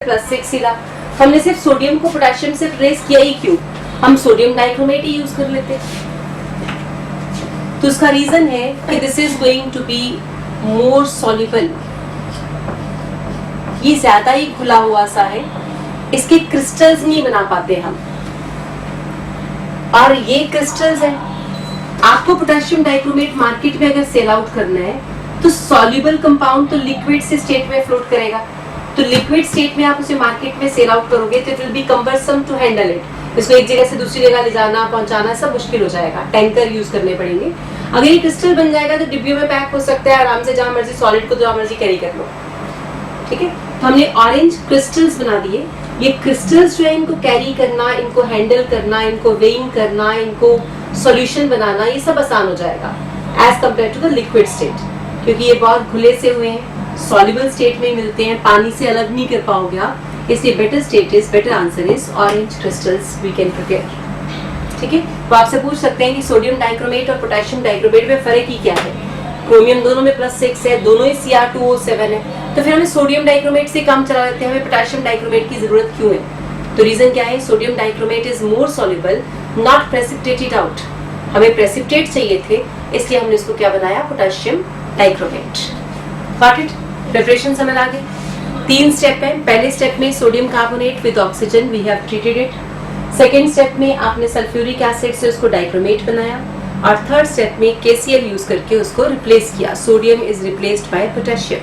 +6 सिला। हमने सिर्फ सोडियम को पोटेशियम से रिप्लेस किया ही क्यों? हम सोडियम डाइक्रोमेट ही यूज कर लेते। तो उसका रीजन है कि this is going to be more soluble. ये ज्यादा ही खुला हुआ सा है, इसके क्रिस्टल्स नहीं बना पाते हम, और ये क्रिस्टल्स है। आपको पोटेशियम डाइक्रोमेट मार्केट में अगर सेल आउट करना है तो सॉल्युबल कंपाउंड तो लिक्विड से स्टेट में फ्लोट करेगा। तो लिक्विड स्टेट में आप उसे मार्केट में सेल आउट करोगे तो it will be cumbersome to handle it. इसको एक जगह से दूसरी जगह ले जाना, पहुंचाना सब मुश्किल हो जाएगा, टैंकर यूज करने पड़ेंगे। अगर ये क्रिस्टल बन जाएगा तो डिब्बियों में पैक हो सकता है, आराम से जहां मर्जी सॉलिड को जहां मर्जी कैरी कर लो। ठीक है, तो हमने ऑरेंज क्रिस्टल्स बना दिए। ये क्रिस्टल्स जो है इनको कैरी करना, इनको हैंडल करना, इनको वेइंग करना, इनको सॉल्यूशन बनाना, ये सब आसान हो जाएगा as compare to the liquid state, क्योंकि ये बहुत घुले से हुए हैं, सॉल्युबल स्टेट में मिलते हैं, पानी से अलग नहीं कर पाओगे आप। इसलिए better answer is orange crystals we can prepare. ठीक है, तो आपसे पूछ सकते हैं कि सोडियम डाइक्रोमेट और पोटेशियम डाइक्रोमेट में फर्क ही क्या है? क्रोमियम दोनों में +6 है, दोनों ही Cr2O7 है, तो फिर हमें सोडियम डाइक्रोमेट से काम चला लेते हैं, हमें पोटेशियम डाइक्रोमेट की जरूरत क्यों है? तो रीजन क्या है? Sodium dichromate is more soluble, not precipitated out. हमें प्रेसिपिटेट चाहिए थे, इसलिए हमने इसको क्या बनाया? Potassium dichromate. Got it? Preparation समझ आ गई? 3 स्टेप है। पहले स्टेप में sodium carbonate with oxygen we have treated it. Second step में आपने सल्फ्यूरिक एसिड से उसको डाइक्रोमेट बनाया, और थर्ड स्टेप में KCl यूज करके उसको रिप्लेस किया। Sodium is replaced by potassium.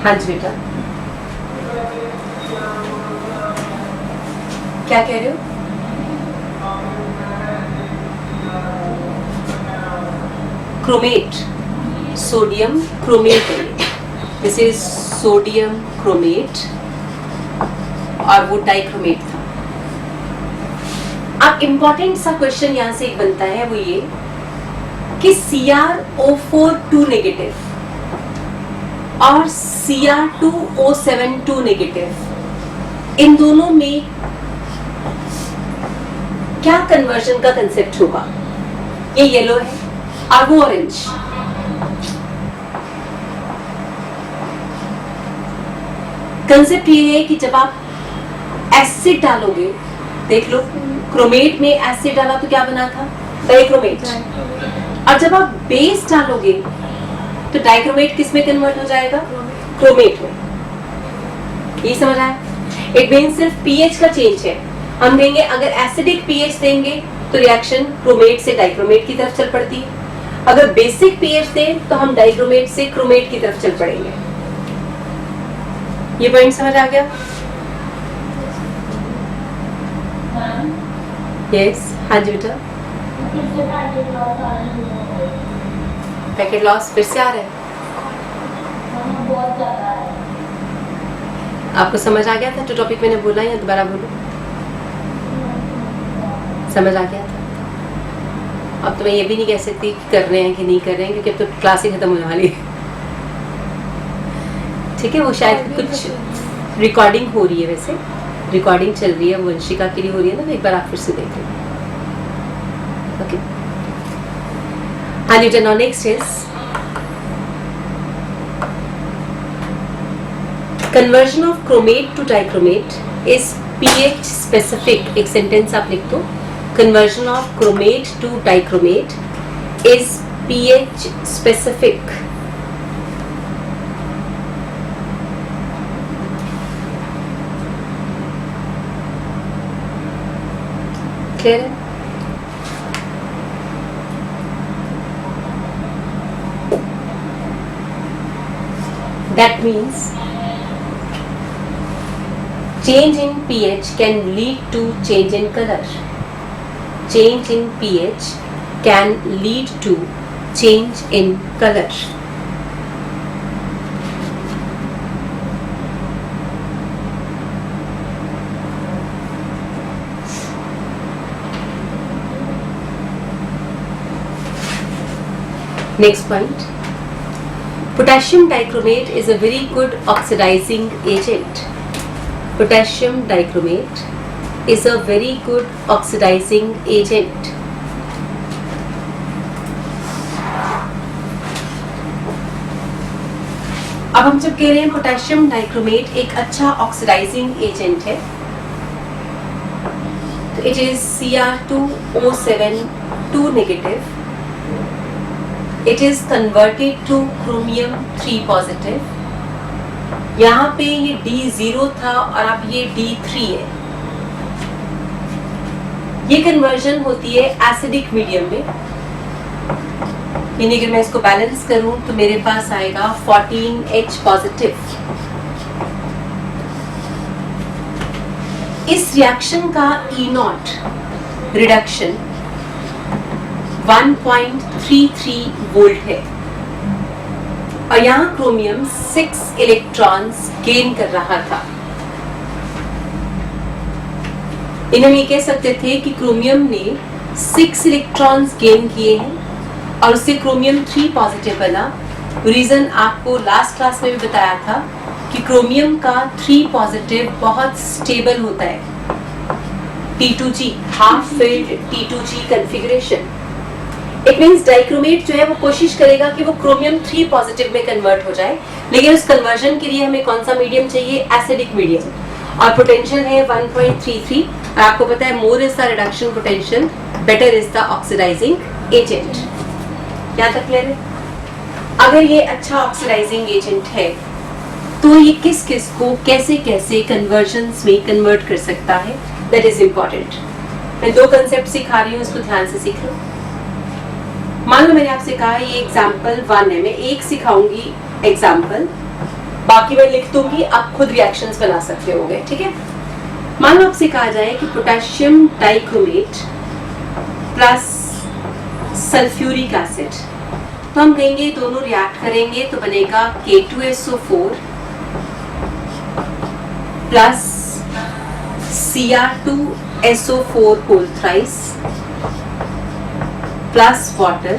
हाँ जी बेटा, क्या कह रहे हो? Chromate, sodium chromate, this is sodium chromate, और वो डाइक्रोमेट था। अब इंपॉर्टेंट सा क्वेश्चन यहां से एक बनता है, वो ये कि CrO4 2 नेगेटिव और Cr2O7 2 नेगेटिव, इन दोनों में क्या कन्वर्जन का कंसेप्ट होगा? ये येलो है और वो ऑरेंज। कंसेप्ट ये है कि जब आप एसिड डालोगे, देख लो क्रोमेट में एसिड डाला तो क्या बना था? डाइक्रोमेट। और जब आप बेस डालोगे तो डाइक्रोमेट किस में कन्वर्ट हो जाएगा? क्रोमेट में। ये समझ आया? इट मीन सिर्फ पीएच का चेंज है। हम देंगे, अगर एसिडिक पीएच देंगे तो रिएक्शन क्रोमेट से डाइक्रोमेट की तरफ चल पड़ती है, अगर बेसिक पीएच दें तो हम डाइक्रोमेट से क्रोमेट की तरफ चल पड़ेंगे। ये पॉइंट समझ आ गया? यस, हाँ जी बेटा। पैकेट लॉस फिर से आ रहा है? आपको समझ आ गया था जो टॉपिक मैंने बोला, या दोबारा बोलूं? समझ आ गया था। अब तो मैं ये भी नहीं कह सकती कि कर रहे हैं कि नहीं कर रहे हैं, क्योंकि अब तो क्लास ही खत्म होने वाली है। ठीक है, वो शायद कुछ रिकॉर्डिंग हो रही है, वैसे रिकॉर्डिंग चल रही है, वो वंशिका के लिए हो रही है ना, एक बार आप फिर से देख लो। ओके, हाँ जी, next is conversion of chromate to dichromate is pH specific। एक सेंटेंस आप लिख दो, conversion of chromate to dichromate is pH specific। Clear है? That means change in pH can lead to change in color. Change in pH can lead to change in color. Next point. Potassium dichromate is a very good oxidizing agent. Potassium dichromate is a very good oxidizing agent. हम जब कह रहे हैं potassium dichromate एक अच्छा oxidising agent है, तो it is Cr2O7 2 negative. It is converted to chromium 3 positive. यहाँ पे ये D0 था और अब ये D3 है। ये कन्वर्जन होती है एसिडिक मीडियम में, यानी कि मैं इसको बैलेंस करूं तो मेरे पास आएगा 14H पॉजिटिव। इस रिएक्शन का E0 रिडक्शन 1.33 वोल्ट है और यहाँ क्रोमियम 6 इलेक्ट्रॉन्स गेन कर रहा था। इन्हें ये कह सकते थे कि क्रोमियम ने 6 इलेक्ट्रॉन्स गेन किए हैं और उससे क्रोमियम 3 पॉजिटिव बना। रीजन आपको लास्ट क्लास में भी बताया था कि क्रोमियम का 3 पॉजिटिव बहुत स्टेबल होता है। T2G half filled T2G configuration. It means dichromate जो है वो कोशिश करेगा कि वो क्रोमियम 3 पॉजिटिव में कन्वर्ट हो जाए, लेकिन उस कन्वर्जन के लिए हमें कौन सा मीडियम चाहिए? Acidic medium. और पोटेंशियल है 1.33। आपको पता है more is the reduction potential, better is the oxidizing agent. यहाँ तक क्लियर है? अगर ये अच्छा ऑक्सीडाइजिंग एजेंट है तो ये किस किस को कैसे कैसे कन्वर्जन्स में कन्वर्ट कर सकता है, दैट इज इंपॉर्टेंट। मैं 2 कंसेप्ट सिखा रही हूँ, इसको ध्यान से सीख लो। मान लो मैंने आपसे कहा ये एग्जाम्पल 1 है, मैं एक सिखाऊंगी एग्जाम्पल, बाकी मैं लिख दूंगी, आप खुद रिएक्शंस बना सकते होगे, ठीक है? मान लो आपसे कहा जाए कि potassium dichromate plus sulphuric acid, तो हम कहेंगे दोनों रिएक्ट करेंगे तो बनेगा K2SO4 plus Cr2SO4 whole thrice plus water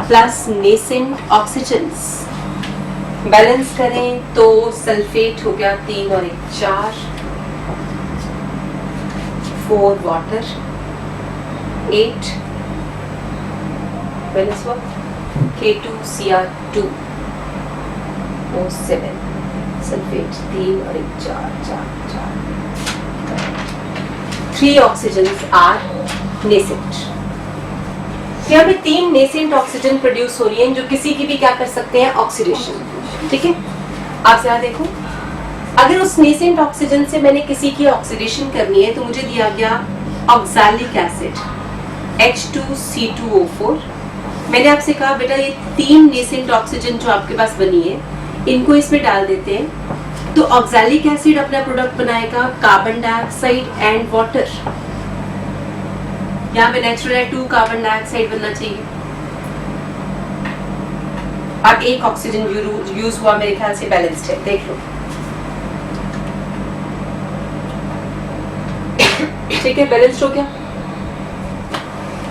plus nascent oxygens. Balance करें तो सल्फेट हो गया 3 और 1 4, 4 वाटर 8, बैलेंस हुआ K2Cr2O7 सल्फेट 3 और 1 4 4 4, 3 ऑक्सीजन्स आर नेसेंट। यहाँ पे 3 नेसेंट ऑक्सीजन प्रोड्यूस हो रही हैं जो किसी की भी क्या कर सकते हैं? ऑक्सीडेशन। ठीक है, आप जरा देखो, अगर उस नेसेंट ऑक्सीजन से मैंने किसी की ऑक्सीडेशन करनी है तो मुझे दिया गया ऑक्सैलिक एसिड H2C2O4। मैंने आपसे कहा बेटा ये 3 नेसेंट ऑक्सीजन जो आपके पास बनी है इनको इसमें डाल देते हैं, तो ऑक्सैलिक एसिड अपना प्रोडक्ट बनाएगा कार्बन डाइऑक्साइड एंड वाटर। यहाँ पे नेचुरल है 2 कार्बन डाइऑक्साइड बनना चाहिए और 1 ऑक्सीजन यूज हुआ, मेरे ख्याल से बैलेंस्ड है, देख लो। ठीक है, बैलेंस्ड हो गया।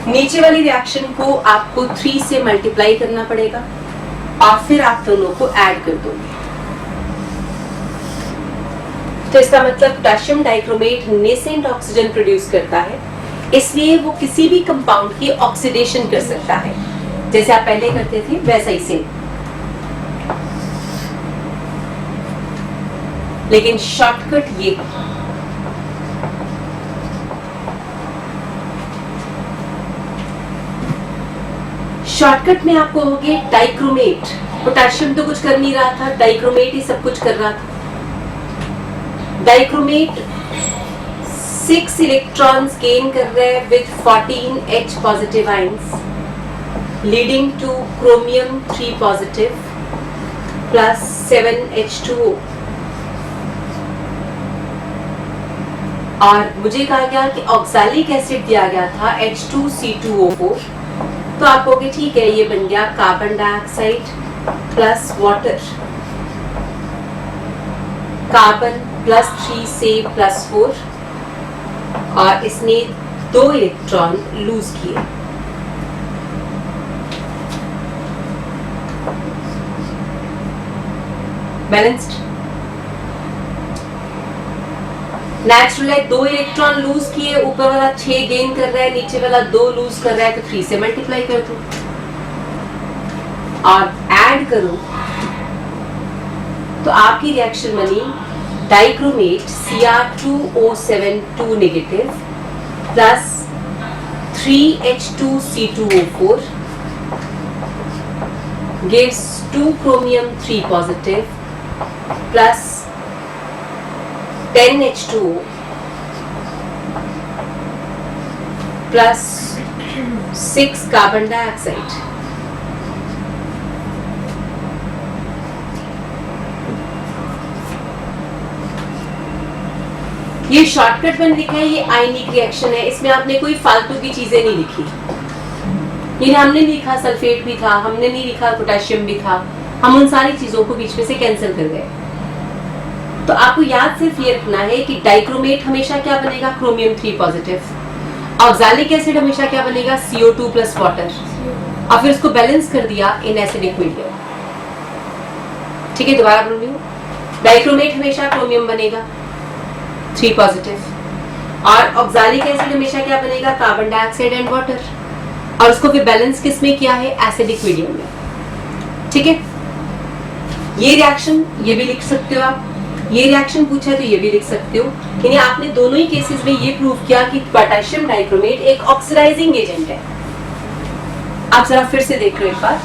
नीचे वाली रिएक्शन को आपको 3 से मल्टीप्लाई करना पड़ेगा और फिर आप दोनों को ऐड कर दोगे। तो इसका मतलब potassium dichromate nascent oxygen produce करता है, इसलिए वो किसी भी कंपाउंड की ऑक्सीडेशन कर सकता है, जैसे आप पहले करते थे वैसा ही सेम। लेकिन शॉर्टकट ये शॉर्टकट में आप कहोगे डाइक्रोमेट, पोटेशियम तो कुछ कर नहीं रहा था, डाइक्रोमेट ही सब कुछ कर रहा था। डाइक्रोमेट 6 इलेक्ट्रॉन्स गेन कर रहे हैं with 14H positive ions leading two chromium 3 positive plus 7H2O। और मुझे कहा गया कि ऑक्सैलिक एसिड दिया गया था H2C2O4, तो आप कहोगे ठीक है ये बन गया carbon dioxide plus water, carbon plus 3 से प्लस 4 और इसने 2 इलेक्ट्रॉन लूज किए। बैलेंस्ड नेचुरल है, 2 इलेक्ट्रॉन लूज किए, ऊपर वाला 6 गेन कर रहा है, नीचे वाला 2 लूज कर रहा है, तो 3 से मल्टीप्लाई कर दो और ऐड करो तो आपकी रिएक्शन बनी dichromate Cr2O7 2 negative plus 3H2C2O4 gives 2 chromium 3 positive plus 10H2O plus 6 carbon dioxide. ये शॉर्टकट मैंने लिखा है, ये आयनिक रिएक्शन है, इसमें आपने कोई फालतू की चीजें नहीं लिखी। ये हमने नहीं लिखा सल्फेट भी था, हमने नहीं लिखा पोटेशियम भी था, हम उन सारी चीजों को बीच में से कैंसिल कर गए। तो आपको याद सिर्फ ये रखना है कि डाइक्रोमेट हमेशा क्या बनेगा, क्रोमियम 3 पॉजिटिव। ऑक्सैलिक एसिड हमेशा क्या बनेगा, CO2 प्लस वाटर, और फिर उसको बैलेंस कर दिया इन एसिडिक मीडियम। ठीक है, दोबारा बोल रही हूँ, डाइक्रोमेट हमेशा क्रोमियम बनेगा 3 पॉजिटिव, और ऑक्सैलिक एसिड हमेशा क्या बनेगा, कार्बन डाइऑक्साइड एंड वाटर, और उसको फिर बैलेंस किस में किया है, एसिडिक मीडियम में। ठीक है, ये रिएक्शन ये भी लिख सकते हो आप, ये रिएक्शन पूछा है तो ये भी लिख सकते हो। यानी आपने दोनों ही केसेस में ये प्रूव किया कि पोटेशियम डाइक्रोमेट एक ऑक्सीडाइजिंग एजेंट है। आप जरा फिर से देख लो एक बार,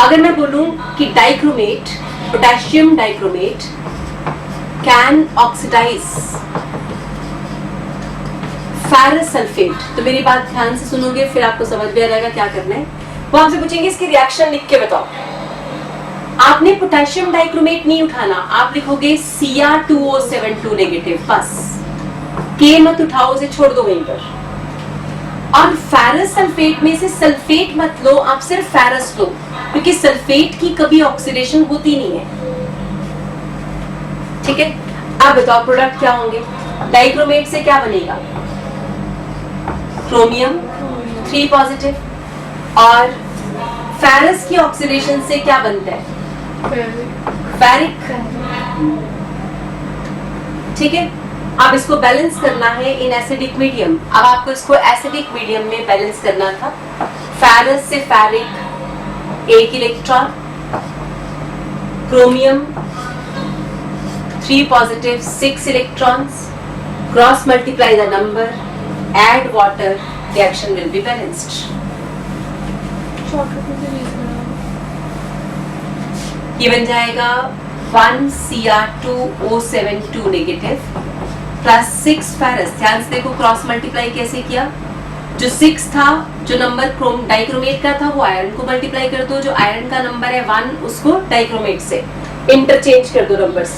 अगर मैं बोलूं कि dichromate, potassium dichromate can oxidize ferrous sulphate, तो मेरी बात ध्यान से सुनोगे फिर आपको समझ में आ जाएगा क्या करना है। वो आपसे पूछेंगे इसकी रिएक्शन लिख के बताओ। आपने पोटेशियम डाइक्रोमेट नहीं उठाना, आप लिखोगे Cr2O7 2 नेगेटिव, बस के मत उठाओ, उसे छोड़ दो वहीं पर। और फेरस सल्फेट में से सल्फेट मत लो, आप सिर्फ फेरस लो, क्योंकि सल्फेट की कभी ऑक्सीडेशन होती नहीं है। ठीक है, अब बताओ प्रोडक्ट क्या होंगे, डाइक्रोमेट से क्या बनेगा, क्रोमियम 3 पॉजिटिव, और फेरस की ऑक्सीडेशन से क्या बनता है, फेरिक। ठीक है, अब इसको बैलेंस करना है इन एसिडिक मीडियम। अब आपको इसको एसिडिक मीडियम में बैलेंस करना था। फेरस से ferric 1 electron, chromium 3 positive 6 electrons, cross multiply the number, add water, reaction will be balanced. ये बन जाएगा 1 Cr2O7 2 नेगेटिव प्लस 6 फेरस। ध्यान से देखो क्रॉस मल्टीप्लाई कैसे किया, जो 6 था, जो नंबर डाइक्रोमेट का था वो आयरन को मल्टीप्लाई कर दो, जो आयरन का नंबर है 1 उसको डाइक्रोमेट से इंटरचेंज कर दो नंबर्स।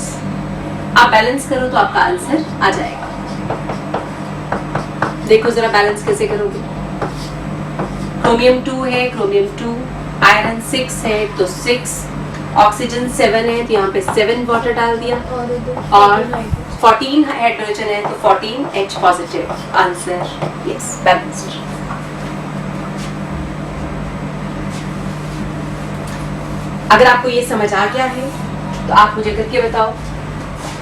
आप बैलेंस करो तो आपका आंसर आ जाएगा। देखो जरा बैलेंस कैसे करोगे, क्रोमियम 2 है, क्रोमियम 2, आयरन 6 है तो 6, ऑक्सीजन 7 है तो यहाँ पे 7 वाटर डाल दिया, और 14 हाइड्रोजन है तो 14 H positive. Answer yes, balanced. अगर आपको ये समझ आ गया है तो आप मुझे करके बताओ,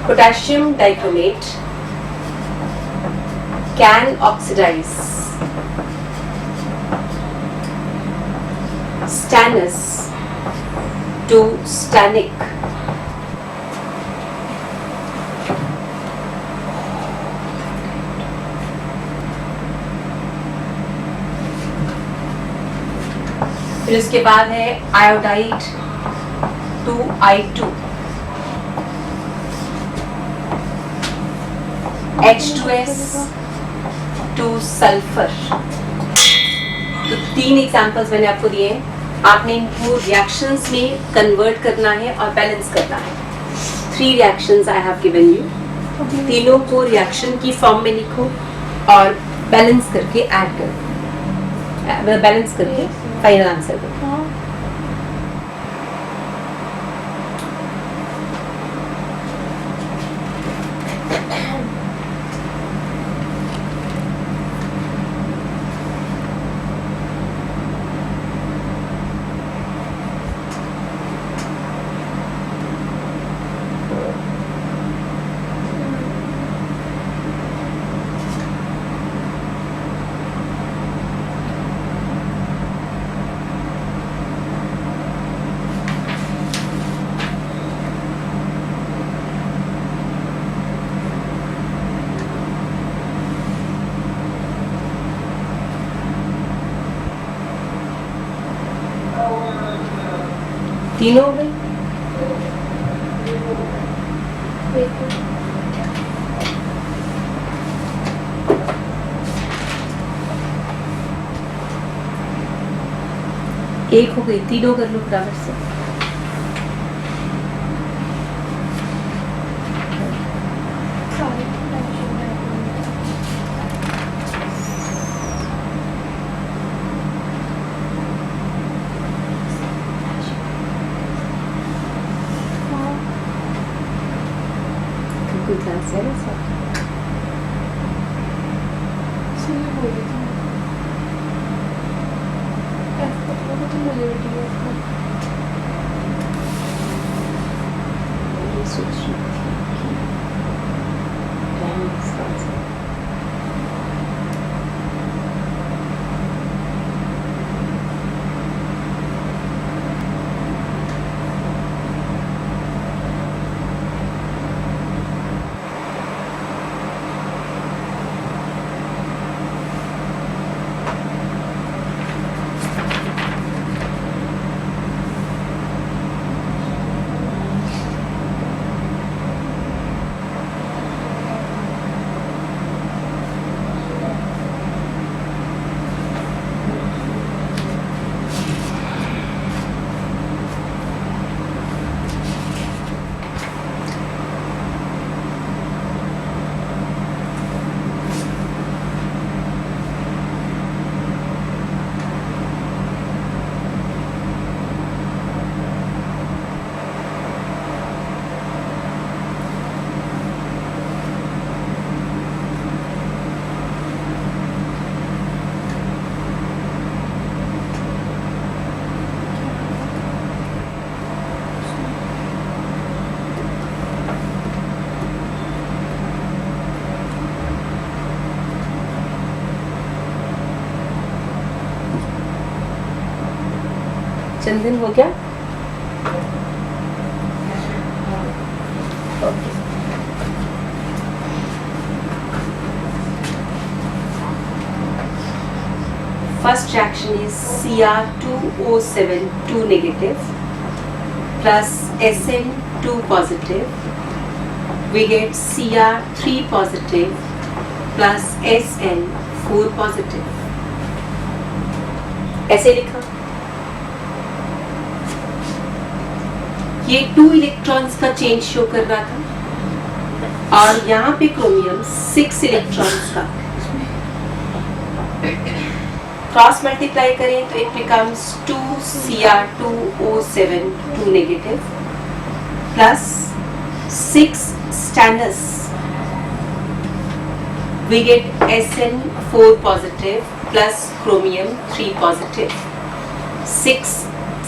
potassium dichromate can oxidize stannous to stannic, फिर उसके बाद है iodide to I2, H2S two sulphur. तो 3 एग्जांपल्स मैंने आपको दिए हैं, आपने इनको रिएक्शंस में कन्वर्ट करना है और बैलेंस करना है। 3 reactions I have given you, तीनों को रिएक्शन की फॉर्म में लिखो और बैलेंस करके ऐड करो, बैलेंस करके फाइनल आंसर करो। तीन हो गई। एक हो गई, तीनों कर लो बराबर से। कोई क्लास है ना सर? सोच रही थी कि टाइम इसका आंसर चंदन हो गया? First reaction is Cr2O7 2 negative plus Sn2 positive. We get Cr3 positive plus Sn4 positive. ऐसे लिखा। ये 2 इलेक्ट्रॉन्स का चेंज शो कर रहा था और यहाँ पे क्रोमियम 6 इलेक्ट्रॉन्स का। क्रॉस मल्टीप्लाई करें तो it becomes 2Cr2O7 2 negative plus 6 stannous. We get Sn4 positive plus chromium 3 positive. 6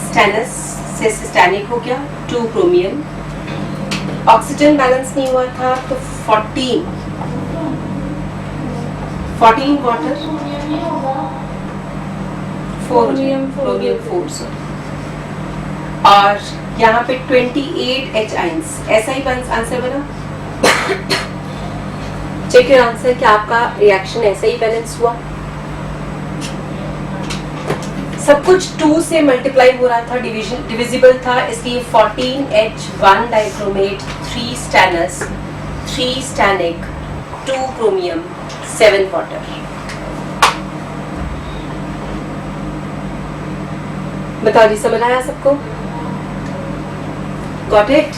stannous से सिस्टैनिक हो गया, 2 क्रोमियम। ऑक्सीजन बैलेंस नहीं हुआ था तो 14 वाटर, 4 क्रोमियम 4 सॉरी। और यहाँ पे 28 H आयंस। ऐसा ही आंसर बना। चेक योर आंसर कि आपका रिएक्शन ऐसा ही बैलेंस हुआ। सब कुछ 2 से मल्टीप्लाई हो रहा था, डिविजिबल था, इसलिए 14H1 dichromate 3 stannous 3 stannic 2 chromium 7 water. बताओ जी, समझ आया सबको? Got it?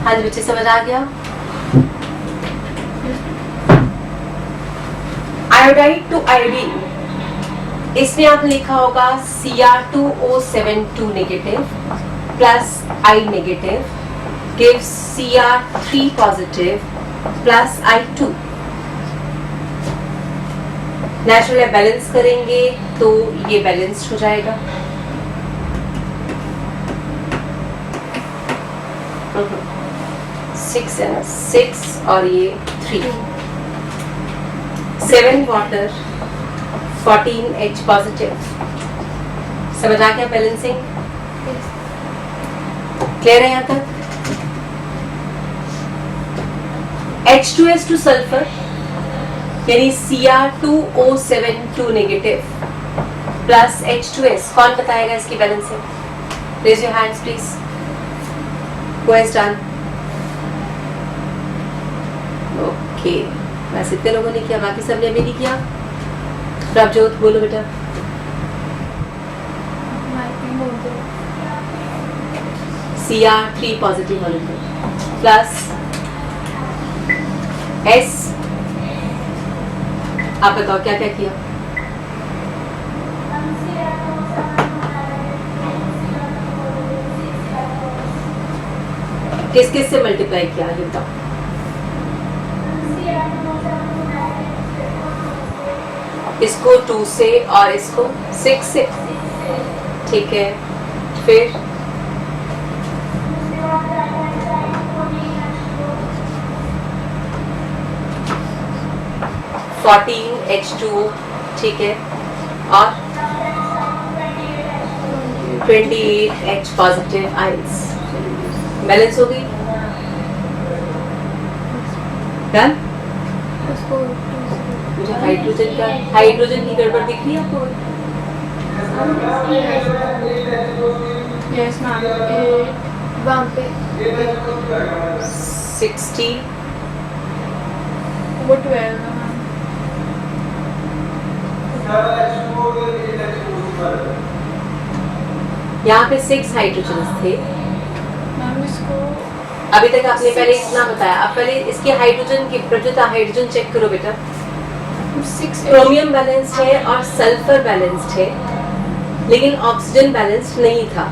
हाँ जी बच्चे, समझ आ गया? आयोडाइड टू आयोडीन, इसमें आपने लिखा होगा Cr2O7 2 negative plus I negative gives Cr3 positive plus I2। Natural balance करेंगे तो ये बैलेंस्ड हो जाएगा। सिक्स है ना, 6 और ये 3, 7 वाटर 14H पॉजिटिव। समझ आ गया बैलेंसिंग? क्लियर है यहाँ तक? H2S2 सल्फर यानी Cr2O7 2 नेगेटिव प्लस H2S। कौन बताएगा इसकी balancing? Raise your hands please. Who has done? Okay, बस इतने लोगों ने किया, बाकी सबने भी नहीं किया। प्रभजोत बोलो बेटा। Cr3 positive molecule plus S। आप बताओ क्या क्या किया? किस किस से मल्टीप्लाई किया ये बताओ? इसको 2 से और इसको 6 से। ठीक है, फिर 14 H2O। ठीक है, और 28 H पॉजिटिव आयंस। बैलेंस हो गई? डन? मुझे हाइड्रोजन की गड़बड़ दिख रही है आपको? यस मैम, वहाँ पे 60 वो 12 है मैम। यहाँ पे 6 हाइड्रोजन थे। मैम इसको अभी तक आपने पहले इतना बताया, अब पहले इसकी हाइड्रोजन की प्रज्वलित हाइड्रोजन चेक करो बेटा। 6 क्रोमियम बैलेंस्ड है और सल्फर बैलेंस्ड है, लेकिन ऑक्सीजन बैलेंस्ड नहीं था।